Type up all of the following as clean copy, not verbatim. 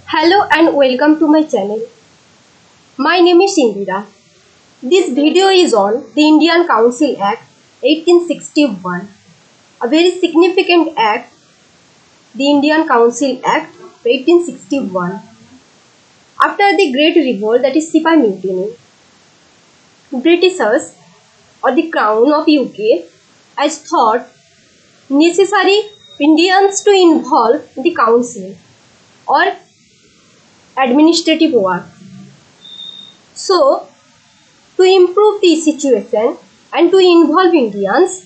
Hello and welcome to my channel. My name is Indira. This video is on the Indian Council Act 1861, a very significant act, the Indian Council Act 1861. After the Great Revolt, that is Sepoy Mutiny, Britishers or the Crown of UK has thought necessary Indians to involve the council or administrative work. So, to improve the situation and to involve Indians,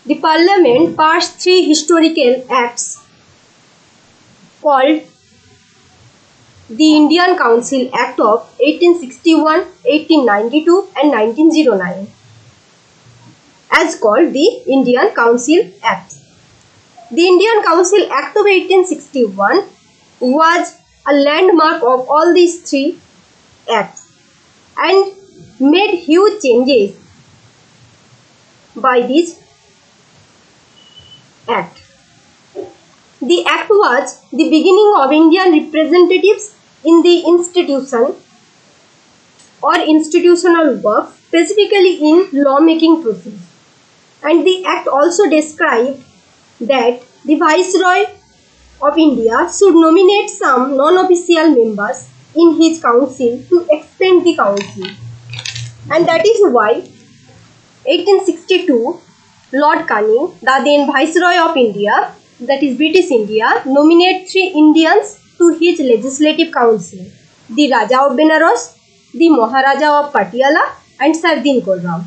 the Parliament passed three historical acts called the Indian Council Act of 1861, 1892 and 1909, as called the Indian Council Act. The Indian Council Act of 1861 was a landmark of all these three acts and made huge changes by this act. The act was the beginning of Indian representatives in the institution or institutional work, specifically in lawmaking process. And the act also described that the Viceroy of India should nominate some non-official members in his council to expand the council. And that is why 1862 Lord Canning, the then Viceroy of India, that is British India, nominated three Indians to his legislative council, the Raja of Benares, the Maharaja of Patiala and Sardin Khurram.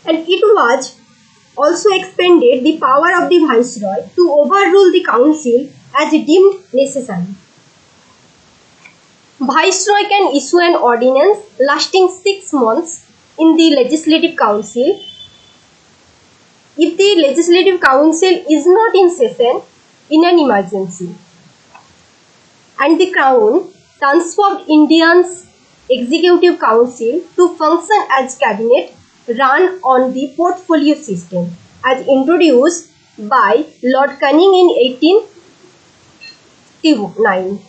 And it was also expanded the power of the Viceroy to overrule the council as deemed necessary. Viceroy can issue an ordinance lasting 6 months in the Legislative Council if the Legislative Council is not in session in an emergency. And the Crown transformed India's Executive Council to function as cabinet run on the portfolio system as introduced by Lord Canning in 1869.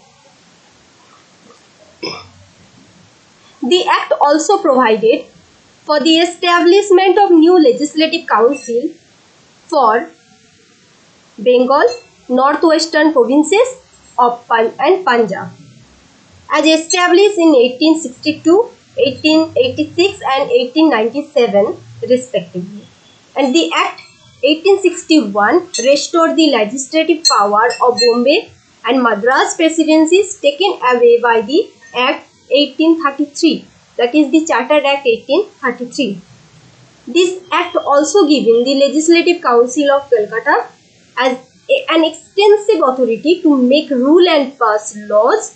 The Act also provided for the establishment of new legislative council for Bengal, northwestern provinces of and Punjab, as established in 1862, 1886 and 1897 respectively. And the Act 1861 restored the legislative power of Bombay and Madras presidencies taken away by the Act 1833, that is the Charter Act 1833. This act also given the Legislative Council of Calcutta as an extensive authority to make rule and pass laws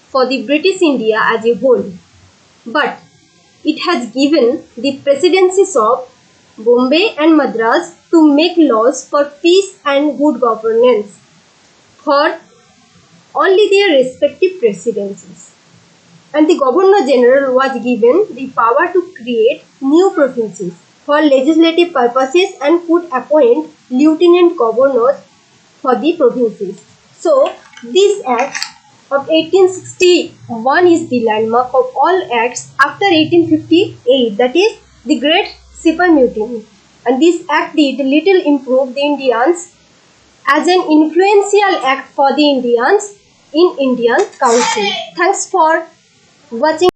for the British India as a whole. But it has given the presidencies of Bombay and Madras to make laws for peace and good governance for only their respective presidencies. And the Governor General was given the power to create new provinces for legislative purposes and could appoint lieutenant governors for the provinces. So, this Act of 1861 is the landmark of all acts after 1858, that is the Great Sepoy Mutiny. And this act did little improve the Indians as an influential act for the Indians in Indian Council. Thanks for watching.